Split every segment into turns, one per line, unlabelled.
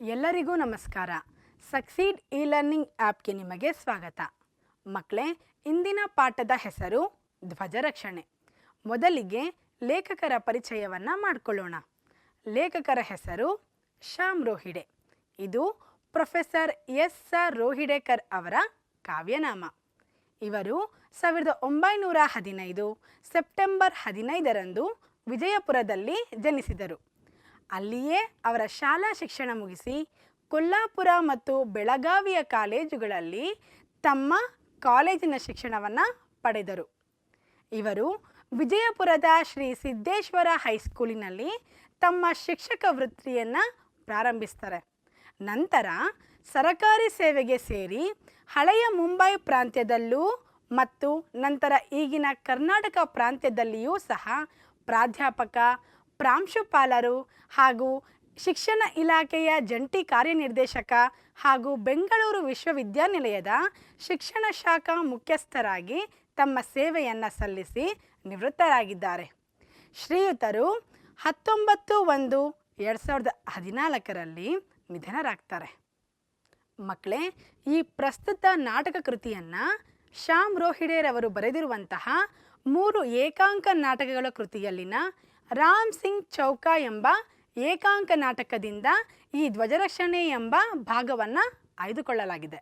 ಎಲ್ಲರಿಗೂ ನಮಸ್ಕಾರ. Succeed E learning ಆ್ಯಪ್ಗೆ ನಿಮಗೆ ಸ್ವಾಗತ. ಮಕ್ಕಳೇ, ಇಂದಿನ ಪಾಠದ ಹೆಸರು ಧ್ವಜರಕ್ಷಣೆ. ಮೊದಲಿಗೆ ಲೇಖಕರ ಪರಿಚಯವನ್ನು ಮಾಡಿಕೊಳ್ಳೋಣ. ಲೇಖಕರ ಹೆಸರು ಶ್ಯಾಮ್ ರೋಹಿಡೆ. ಇದು ಪ್ರೊಫೆಸರ್ ಎಸ್.ಆರ್. ರೋಹಿಡೇಕರ್ ಅವರ ಕಾವ್ಯನಾಮ. ಇವರು 1915 ಸೆಪ್ಟೆಂಬರ್ 15ರಂದು ವಿಜಯಪುರದಲ್ಲಿ ಜನಿಸಿದರು. ಅಲ್ಲಿಯೇ ಅವರ ಶಾಲಾ ಶಿಕ್ಷಣ ಮುಗಿಸಿ ಕೊಲ್ಲಾಪುರ ಮತ್ತು ಬೆಳಗಾವಿಯ ಕಾಲೇಜುಗಳಲ್ಲಿ ತಮ್ಮ ಕಾಲೇಜಿನ ಶಿಕ್ಷಣವನ್ನು ಪಡೆದರು. ಇವರು ವಿಜಯಪುರದ ಶ್ರೀ ಸಿದ್ದೇಶ್ವರ ಹೈಸ್ಕೂಲಿನಲ್ಲಿ ತಮ್ಮ ಶಿಕ್ಷಕ ವೃತ್ತಿಯನ್ನು ಪ್ರಾರಂಭಿಸ್ತಾರೆ. ನಂತರ ಸರಕಾರಿ ಸೇವೆಗೆ ಸೇರಿ ಹಳೆಯ ಮುಂಬೈ ಪ್ರಾಂತ್ಯದಲ್ಲೂ ಮತ್ತು ನಂತರ ಈಗಿನ ಕರ್ನಾಟಕ ಪ್ರಾಂತ್ಯದಲ್ಲಿಯೂ ಸಹ ಪ್ರಾಧ್ಯಾಪಕ, ಪ್ರಾಂಶುಪಾಲರು ಹಾಗೂ ಶಿಕ್ಷಣ ಇಲಾಖೆಯ ಜಂಟಿ ಕಾರ್ಯನಿರ್ದೇಶಕ ಹಾಗೂ ಬೆಂಗಳೂರು ವಿಶ್ವವಿದ್ಯಾನಿಲಯದ ಶಿಕ್ಷಣ ಶಾಖಾ ಮುಖ್ಯಸ್ಥರಾಗಿ ತಮ್ಮ ಸೇವೆಯನ್ನು ಸಲ್ಲಿಸಿ ನಿವೃತ್ತರಾಗಿದ್ದಾರೆ. ಶ್ರೀಯುತರು 19/1/2014ರಲ್ಲಿ ನಿಧನರಾಗ್ತಾರೆ. ಮಕ್ಕಳೇ, ಈ ಪ್ರಸ್ತುತ ನಾಟಕ ಕೃತಿಯನ್ನು ಶ್ಯಾಮ್ ರೋಹಿಡೇರವರು ಬರೆದಿರುವಂತಹ 3 ಏಕಾಂಕ ನಾಟಕಗಳ ಕೃತಿಯಲ್ಲಿನ ರಾಮ್ ಸಿಂಗ್ ಚೌಕಾ ಎಂಬ ಏಕಾಂಕ ನಾಟಕದಿಂದ ಈ ಧ್ವಜರಕ್ಷಣೆ ಎಂಬ ಭಾಗವನ್ನು ಆಯ್ದುಕೊಳ್ಳಲಾಗಿದೆ.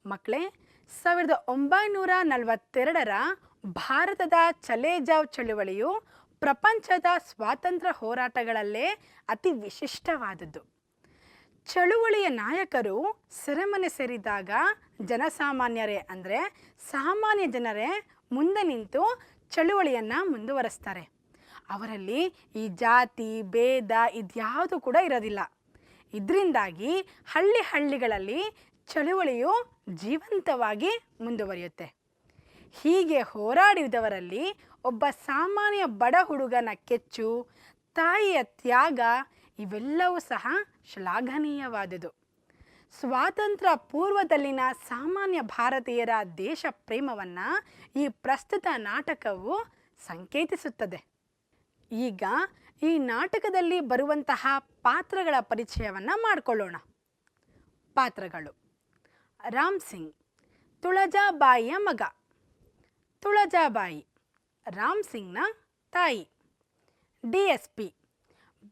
ಮಕ್ಕಳೇ, 1942ರ ಭಾರತದ ಚಲೇ ಜಾವ್ ಚಳುವಳಿಯು ಪ್ರಪಂಚದ ಸ್ವಾತಂತ್ರ್ಯ ಹೋರಾಟಗಳಲ್ಲೇ ಅತಿ ವಿಶಿಷ್ಟವಾದದ್ದು. ಚಳುವಳಿಯ ನಾಯಕರು ಸೆರೆಮನೆ ಸೇರಿದಾಗ ಜನಸಾಮಾನ್ಯರೇ ಅಂದರೆ ಸಾಮಾನ್ಯ ಜನರೇ ಮುಂದೆ ನಿಂತು ಚಳುವಳಿಯನ್ನು ಮುಂದುವರಿಸ್ತಾರೆ. ಅವರಲ್ಲಿ ಈ ಜಾತಿ ಭೇದ ಇದ್ಯಾವುದು ಕೂಡ ಇರೋದಿಲ್ಲ. ಇದರಿಂದಾಗಿ ಹಳ್ಳಿಗಳಲ್ಲಿ ಚಳುವಳಿಯು ಜೀವಂತವಾಗಿ ಮುಂದುವರಿಯುತ್ತೆ. ಹೀಗೆ ಹೋರಾಡಿದವರಲ್ಲಿ ಒಬ್ಬ ಸಾಮಾನ್ಯ ಬಡ ಹುಡುಗನ ಕೆಚ್ಚು, ತಾಯಿಯ ತ್ಯಾಗ ಇವೆಲ್ಲವೂ ಸಹ ಶ್ಲಾಘನೀಯವಾದುದು. ಸ್ವಾತಂತ್ರ್ಯ ಪೂರ್ವದಲ್ಲಿನ ಸಾಮಾನ್ಯ ಭಾರತೀಯರ ದೇಶ ಪ್ರೇಮವನ್ನು ಈ ಪ್ರಸ್ತುತ ನಾಟಕವು ಸಂಕೇತಿಸುತ್ತದೆ. ಈಗ ಈ ನಾಟಕದಲ್ಲಿ ಬರುವಂತಹ ಪಾತ್ರಗಳ ಪರಿಚಯವನ್ನು ಮಾಡಿಕೊಳ್ಳೋಣ. ಪಾತ್ರಗಳು: ರಾಮ್ ಸಿಂಗ್ ತುಳಜಾಬಾಯಿಯ ಮಗ. ತುಳಜಾಬಾಯಿ ರಾಮ್ ಸಿಂಗ್ನ ತಾಯಿ. DSP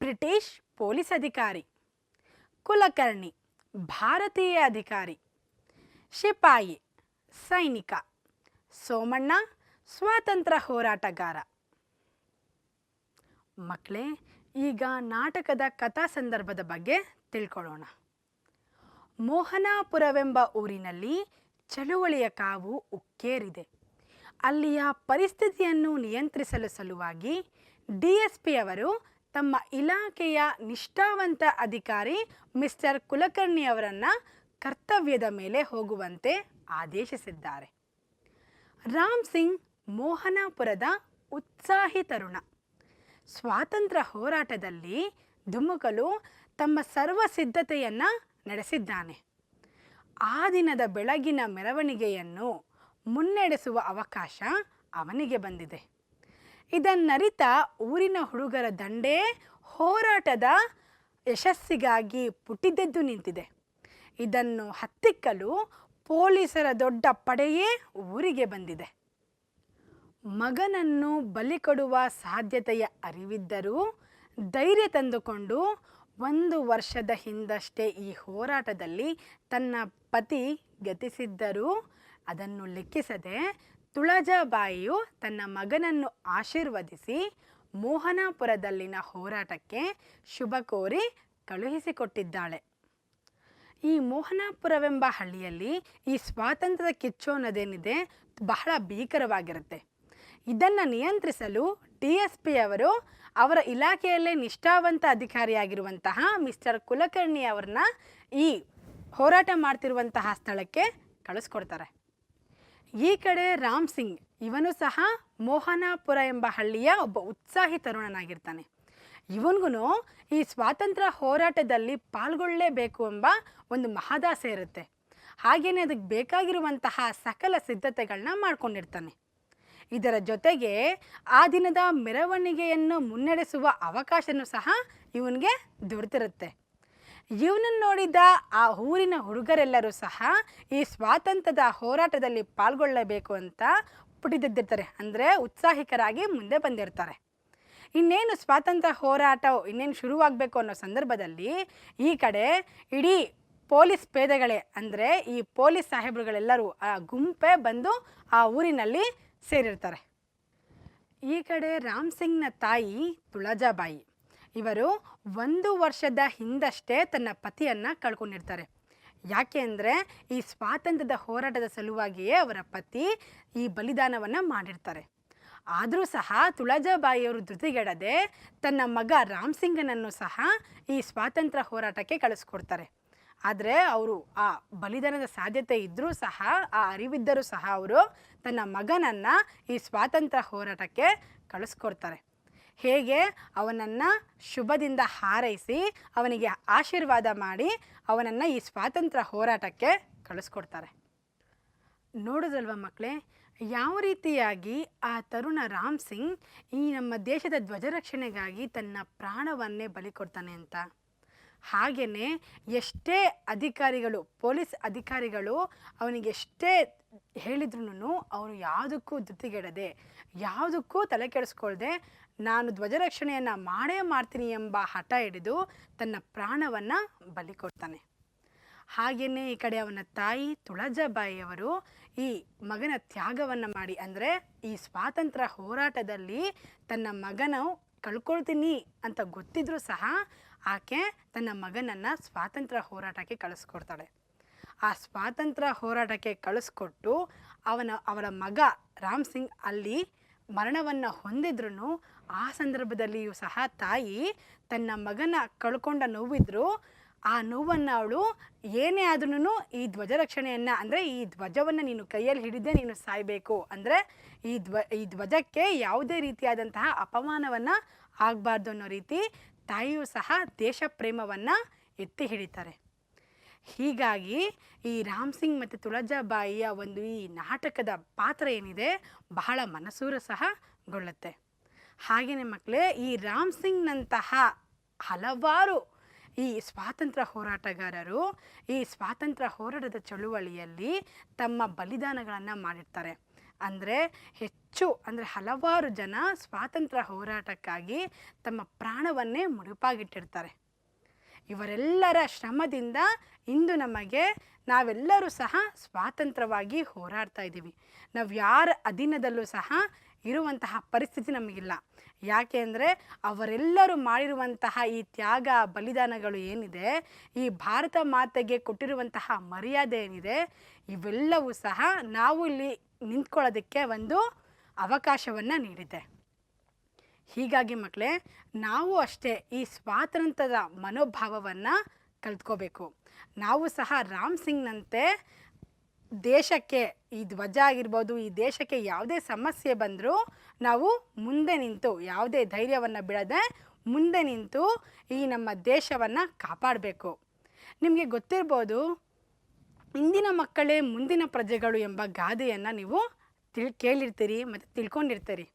ಬ್ರಿಟಿಷ್ ಪೊಲೀಸ್ ಅಧಿಕಾರಿ. ಕುಲಕರ್ಣಿ ಭಾರತೀಯ ಅಧಿಕಾರಿ. ಶಿಪಾಯಿ ಸೈನಿಕ. ಸೋಮಣ್ಣ ಸ್ವಾತಂತ್ರ್ಯ ಹೋರಾಟಗಾರ. ಮಕ್ಕಳೇ, ಈಗ ನಾಟಕದ ಕಥಾ ಸಂದರ್ಭದ ಬಗ್ಗೆ ತಿಳ್ಕೊಳ್ಳೋಣ. ಮೋಹನಾಪುರವೆಂಬ ಊರಿನಲ್ಲಿ ಚಳುವಳಿಯ ಕಾವು ಉಕ್ಕೇರಿದೆ. ಅಲ್ಲಿಯ ಪರಿಸ್ಥಿತಿಯನ್ನು ನಿಯಂತ್ರಿಸಲು ಸಲುವಾಗಿ DSP ಅವರು ತಮ್ಮ ಇಲಾಖೆಯ ನಿಷ್ಠಾವಂತ ಅಧಿಕಾರಿ ಮಿಸ್ಟರ್ ಕುಲಕರ್ಣಿ ಅವರನ್ನು ಕರ್ತವ್ಯದ ಮೇಲೆ ಹೋಗುವಂತೆ ಆದೇಶಿಸಿದ್ದಾರೆ. ರಾಮ್ ಸಿಂಗ್ ಮೋಹನಾಪುರದ ಉತ್ಸಾಹಿ ತರುಣ. ಸ್ವಾತಂತ್ರ್ಯ ಹೋರಾಟದಲ್ಲಿ ಧುಮುಕಲು ತಮ್ಮ ಸರ್ವ ಸಿದ್ಧತೆಯನ್ನು ನಡೆಸಿದ್ದಾನೆ. ಆ ದಿನದ ಬೆಳಗಿನ ಮೆರವಣಿಗೆಯನ್ನು ಮುನ್ನಡೆಸುವ ಅವಕಾಶ ಅವನಿಗೆ ಬಂದಿದೆ. ಇದನ್ನರಿತ ಊರಿನ ಹುಡುಗರ ದಂಡೇ ಹೋರಾಟದ ಯಶಸ್ಸಿಗಾಗಿ ಪುಟಿದೆದ್ದು ನಿಂತಿದೆ. ಇದನ್ನು ಹತ್ತಿಕ್ಕಲು ಪೊಲೀಸರ ದೊಡ್ಡ ಪಡೆಯೇ ಊರಿಗೆ ಬಂದಿದೆ. ಮಗನನ್ನು ಬಲಿ ಕೊಡುವ ಸಾಧ್ಯತೆಯ ಅರಿವಿದ್ದರೂ ಧೈರ್ಯ ತಂದುಕೊಂಡು 1 ವರ್ಷದ ಹಿಂದಷ್ಟೇ ಈ ಹೋರಾಟದಲ್ಲಿ ತನ್ನ ಪತಿ ಗತಿಸಿದ್ದರೂ ಅದನ್ನು ಲೆಕ್ಕಿಸದೆ ತುಳಜಾಬಾಯಿಯು ತನ್ನ ಮಗನನ್ನು ಆಶೀರ್ವದಿಸಿ ಮೋಹನಾಪುರದಲ್ಲಿನ ಹೋರಾಟಕ್ಕೆ ಶುಭ ಕೋರಿ ಕಳುಹಿಸಿಕೊಟ್ಟಿದ್ದಾಳೆ. ಈ ಮೋಹನಾಪುರವೆಂಬ ಹಳ್ಳಿಯಲ್ಲಿ ಈ ಸ್ವಾತಂತ್ರ್ಯದ ಕಿಚ್ಚು ಅನ್ನೋದೇನಿದೆ ಬಹಳ ಭೀಕರವಾಗಿರುತ್ತೆ. ಇದನ್ನು ನಿಯಂತ್ರಿಸಲು DSP ಅವರು ಅವರ ಇಲಾಖೆಯಲ್ಲೇ ನಿಷ್ಠಾವಂತ ಅಧಿಕಾರಿಯಾಗಿರುವಂತಹ ಮಿಸ್ಟರ್ ಕುಲಕರ್ಣಿ ಅವ್ರನ್ನ ಈ ಹೋರಾಟ ಮಾಡ್ತಿರುವಂತಹ ಸ್ಥಳಕ್ಕೆ ಕಳಿಸ್ಕೊಡ್ತಾರೆ. ಈ ಕಡೆ ರಾಮ್ ಸಿಂಗ್ ಇವನು ಸಹ ಮೋಹನಾಪುರ ಎಂಬ ಹಳ್ಳಿಯ ಒಬ್ಬ ಉತ್ಸಾಹಿ ತರುಣನಾಗಿರ್ತಾನೆ. ಇವನಿಗೂ ಈ ಸ್ವಾತಂತ್ರ್ಯ ಹೋರಾಟದಲ್ಲಿ ಪಾಲ್ಗೊಳ್ಳಲೇಬೇಕು ಎಂಬ ಒಂದು ಮಹದಾಸೆ ಇರುತ್ತೆ. ಹಾಗೆಯೇ ಅದಕ್ಕೆ ಬೇಕಾಗಿರುವಂತಹ ಸಕಲ ಸಿದ್ಧತೆಗಳನ್ನ ಮಾಡ್ಕೊಂಡಿರ್ತಾನೆ. ಇದರ ಜೊತೆಗೆ ಆ ದಿನದ ಮೆರವಣಿಗೆಯನ್ನು ಮುನ್ನಡೆಸುವ ಅವಕಾಶನೂ ಸಹ ಇವನಿಗೆ ದೊರೆತಿರುತ್ತೆ. ಇವನನ್ನು ನೋಡಿದ ಆ ಊರಿನ ಹುಡುಗರೆಲ್ಲರೂ ಸಹ ಈ ಸ್ವಾತಂತ್ರ್ಯದ ಹೋರಾಟದಲ್ಲಿ ಪಾಲ್ಗೊಳ್ಳಬೇಕು ಅಂತ ಪುಟಿದೆದ್ದಿರ್ತಾರೆ, ಅಂದರೆ ಉತ್ಸಾಹಿಕರಾಗಿ ಮುಂದೆ ಬಂದಿರ್ತಾರೆ. ಇನ್ನೇನು ಸ್ವಾತಂತ್ರ್ಯ ಹೋರಾಟ ಇನ್ನೇನು ಶುರುವಾಗಬೇಕು ಅನ್ನೋ ಸಂದರ್ಭದಲ್ಲಿ ಈ ಕಡೆ ಇಡೀ ಪೊಲೀಸ್ ಪೇದೆಗಳೇ, ಅಂದರೆ ಈ ಪೊಲೀಸ್ ಸಾಹೇಬರುಗಳೆಲ್ಲರೂ ಆ ಗುಂಪೇ ಬಂದು ಆ ಊರಿನಲ್ಲಿ ಸೇರಿರ್ತಾರೆ. ಈ ಕಡೆ ರಾಮ್ ಸಿಂಗ್ನ ತಾಯಿ ತುಳಜಾಬಾಯಿ ಇವರು 1 ವರ್ಷದ ಹಿಂದಷ್ಟೇ ತನ್ನ ಪತಿಯನ್ನು ಕಳ್ಕೊಂಡಿರ್ತಾರೆ. ಯಾಕೆ ಅಂದರೆ ಈ ಸ್ವಾತಂತ್ರ್ಯದ ಹೋರಾಟದ ಸಲುವಾಗಿಯೇ ಅವರ ಪತಿ ಈ ಬಲಿದಾನವನ್ನು ಮಾಡಿರ್ತಾರೆ. ಆದರೂ ಸಹ ತುಳಜಾಬಾಯಿಯವರು ಧೃತಿಗೆಡದೆ ತನ್ನ ಮಗ ರಾಮ್ ಸಿಂಗನನ್ನು ಸಹ ಈ ಸ್ವಾತಂತ್ರ್ಯ ಹೋರಾಟಕ್ಕೆ ಕಳಿಸ್ಕೊಡ್ತಾರೆ. ಆದರೆ ಅವರು ಆ ಬಲಿದಾನದ ಸಾಧ್ಯತೆ ಇದ್ದರೂ ಸಹ, ಆ ಅರಿವಿದ್ದರೂ ಸಹ ಅವರು ತನ್ನ ಮಗನನ್ನು ಈ ಸ್ವಾತಂತ್ರ್ಯ ಹೋರಾಟಕ್ಕೆ ಕಳಿಸ್ಕೊಡ್ತಾರೆ. ಹೇಗೆ ಅವನನ್ನು ಶುಭದಿಂದ ಹಾರೈಸಿ ಅವನಿಗೆ ಆಶೀರ್ವಾದ ಮಾಡಿ ಅವನನ್ನು ಈ ಸ್ವಾತಂತ್ರ್ಯ ಹೋರಾಟಕ್ಕೆ ಕಳಿಸ್ಕೊಡ್ತಾರೆ. ನೋಡೋದಲ್ವ ಮಕ್ಕಳೇ, ಯಾವ ರೀತಿಯಾಗಿ ಆ ತರುಣ ರಾಮ್ ಸಿಂಗ್ ಈ ನಮ್ಮ ದೇಶದ ಧ್ವಜರಕ್ಷಣೆಗಾಗಿ ತನ್ನ ಪ್ರಾಣವನ್ನೇ ಬಲಿ ಕೊಡ್ತಾನೆ ಅಂತ. ಹಾಗೆಯೇ ಎಷ್ಟೇ ಅಧಿಕಾರಿಗಳು, ಪೊಲೀಸ್ ಅಧಿಕಾರಿಗಳು ಅವನಿಗೆ ಎಷ್ಟೇ ಹೇಳಿದ್ರೂ ಅವನು ಯಾವುದಕ್ಕೂ ಧೃತಿಗೆಡದೆ, ಯಾವುದಕ್ಕೂ ತಲೆ ಕೆಡಿಸ್ಕೊಳ್ದೆ ನಾನು ಧ್ವಜರಕ್ಷಣೆಯನ್ನು ಮಾಡೇ ಮಾಡ್ತೀನಿ ಎಂಬ ಹಠ ಹಿಡಿದು ತನ್ನ ಪ್ರಾಣವನ್ನು ಬಲಿ ಕೊಡ್ತಾನೆ. ಹಾಗೆಯೇ ಈ ಕಡೆ ಅವನ ತಾಯಿ ತುಳಜಾಬಾಯಿಯವರು ಈ ಮಗನ ತ್ಯಾಗವನ್ನು ಮಾಡಿ, ಅಂದರೆ ಈ ಸ್ವಾತಂತ್ರ್ಯ ಹೋರಾಟದಲ್ಲಿ ತನ್ನ ಮಗನ ಕಳ್ಕೊಳ್ತೀನಿ ಅಂತ ಗೊತ್ತಿದ್ರೂ ಸಹ ಆಕೆ ತನ್ನ ಮಗನನ್ನು ಸ್ವಾತಂತ್ರ್ಯ ಹೋರಾಟಕ್ಕೆ ಕಳಿಸ್ಕೊಡ್ತಾಳೆ. ಆ ಸ್ವಾತಂತ್ರ್ಯ ಹೋರಾಟಕ್ಕೆ ಕಳಿಸ್ಕೊಟ್ಟು ಅವರ ಮಗ ರಾಮ್ ಸಿಂಗ್ ಅಲ್ಲಿ ಮರಣವನ್ನು ಹೊಂದಿದ್ರೂ ಆ ಸಂದರ್ಭದಲ್ಲಿಯೂ ಸಹ ತಾಯಿ ತನ್ನ ಮಗನ ಕಳ್ಕೊಂಡ ನೋವಿದ್ರೂ ಆ ನೋವನ್ನು ಅವಳು ಏನೇ ಆದ್ರೂ ಈ ಧ್ವಜರಕ್ಷಣೆಯನ್ನು, ಅಂದರೆ ಈ ಧ್ವಜವನ್ನು ನೀನು ಕೈಯಲ್ಲಿ ಹಿಡಿದೇ ನೀನು ಸಾಯಬೇಕು, ಅಂದರೆ ಈ ಧ್ವಜಕ್ಕೆ ಯಾವುದೇ ರೀತಿಯಾದಂತಹ ಅಪಮಾನವನ್ನು ಆಗಬಾರ್ದು ಅನ್ನೋ ರೀತಿ ತಾಯಿಯೂ ಸಹ ದೇಶ ಪ್ರೇಮವನ್ನು ಎತ್ತಿ ಹಿಡಿತಾರೆ. ಹೀಗಾಗಿ ಈ ರಾಮ್ ಸಿಂಗ್ ಮತ್ತು ತುಳಜಾಬಾಯಿಯ ಒಂದು ಈ ನಾಟಕದ ಪಾತ್ರ ಏನಿದೆ ಬಹಳ ಮನಸೂರ ಸಹ ಗೊಳ್ಳುತ್ತೆ. ಹಾಗೆಯೇ ಮಕ್ಕಳೇ, ಈ ರಾಮ್ ಸಿಂಗ್ನಂತಹ ಹಲವಾರು ಈ ಸ್ವಾತಂತ್ರ್ಯ ಹೋರಾಟಗಾರರು ಈ ಸ್ವಾತಂತ್ರ್ಯ ಹೋರಾಟದ ಚಳುವಳಿಯಲ್ಲಿ ತಮ್ಮ ಬಲಿದಾನಗಳನ್ನು ಮಾಡಿರ್ತಾರೆ. ಅಂದರೆ ಹಲವಾರು ಜನ ಸ್ವಾತಂತ್ರ್ಯ ಹೋರಾಟಕ್ಕಾಗಿ ತಮ್ಮ ಪ್ರಾಣವನ್ನೇ ಮುಡುಪಾಗಿಟ್ಟಿರ್ತಾರೆ. ಇವರೆಲ್ಲರ ಶ್ರಮದಿಂದ ಇಂದು ನಾವೆಲ್ಲರೂ ಸಹ ಸ್ವಾತಂತ್ರ್ಯವಾಗಿ ಹೋರಾಡ್ತಾ ಇದ್ದೀವಿ. ನಾವು ಯಾರ ಅಧೀನದಲ್ಲೂ ಸಹ ಇರುವಂತಹ ಪರಿಸ್ಥಿತಿ ನಮಗಿಲ್ಲ. ಯಾಕೆ ಅಂದರೆ ಅವರೆಲ್ಲರೂ ಮಾಡಿರುವಂತಹ ಈ ತ್ಯಾಗ ಬಲಿದಾನಗಳು ಏನಿದೆ, ಈ ಭಾರತ ಮಾತೆಗೆ ಕೊಟ್ಟಿರುವಂತಹ ಮರ್ಯಾದೆ ಏನಿದೆ, ಇವೆಲ್ಲವೂ ಸಹ ನಾವು ಇಲ್ಲಿ ನಿಂತ್ಕೊಳ್ಳೋದಕ್ಕೆ ಒಂದು ಅವಕಾಶವನ್ನು ನೀಡಿದೆ. ಹೀಗಾಗಿ ಮಕ್ಕಳೇ, ನಾವು ಅಷ್ಟೇ ಈ ಸ್ವಾತಂತ್ರ್ಯದ ಮನೋಭಾವವನ್ನು ಕಲ್ತ್ಕೋಬೇಕು. ನಾವು ಸಹ ರಾಮ್ ಸಿಂಗ್ನಂತೆ ದೇಶಕ್ಕೆ ಈ ಧ್ವಜ ಆಗಿರ್ಬೋದು, ಈ ದೇಶಕ್ಕೆ ಯಾವುದೇ ಸಮಸ್ಯೆ ಬಂದರೂ ನಾವು ಮುಂದೆ ನಿಂತು, ಯಾವುದೇ ಧೈರ್ಯವನ್ನು ಬಿಡದೆ ಮುಂದೆ ನಿಂತು ಈ ನಮ್ಮ ದೇಶವನ್ನು ಕಾಪಾಡಬೇಕು. ನಿಮಗೆ ಗೊತ್ತಿರ್ಬೋದು, ಇಂದಿನ ಮಕ್ಕಳೇ ಮುಂದಿನ ಪ್ರಜೆಗಳು ಎಂಬ ಗಾದೆಯನ್ನು ನೀವು ಕೇಳಿರ್ತೀರಿ ಮತ್ತು ತಿಳ್ಕೊಂಡಿರ್ತೀರಿ.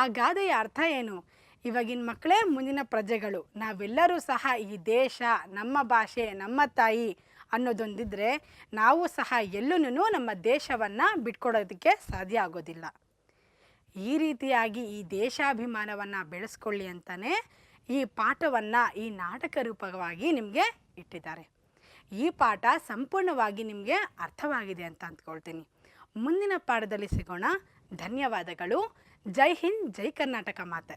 ಆ ಗಾದೆಯ ಅರ್ಥ ಏನು? ಇವಾಗಿನ ಮಕ್ಕಳೇ ಮುಂದಿನ ಪ್ರಜೆಗಳು, ನಾವೆಲ್ಲರೂ ಸಹ ಈ ದೇಶ, ನಮ್ಮ ಭಾಷೆ, ನಮ್ಮ ತಾಯಿ ಅನ್ನೋದೊಂದಿದ್ರೆ ನಾವು ಸಹ ಎಲ್ಲೂ ನಮ್ಮ ದೇಶವನ್ನು ಬಿಟ್ಕೊಡೋದಕ್ಕೆ ಸಾಧ್ಯ ಆಗೋದಿಲ್ಲ. ಈ ರೀತಿಯಾಗಿ ಈ ದೇಶಾಭಿಮಾನವನ್ನು ಬೆಳೆಸ್ಕೊಳ್ಳಿ ಅಂತಲೇ ಈ ಪಾಠವನ್ನು ಈ ನಾಟಕ ರೂಪವಾಗಿ ನಿಮಗೆ ಇಟ್ಟಿದ್ದಾರೆ. ಈ ಪಾಠ ಸಂಪೂರ್ಣವಾಗಿ ನಿಮಗೆ ಅರ್ಥವಾಗಿದೆ ಅಂತ ಅಂದ್ಕೊಳ್ತೀನಿ. ಮುಂದಿನ ಪಾಠದಲ್ಲಿ ಸಿಗೋಣ. ಧನ್ಯವಾದಗಳು. ಜೈ ಹಿಂದ್, ಜೈ ಕರ್ನಾಟಕ ಮಾತೆ.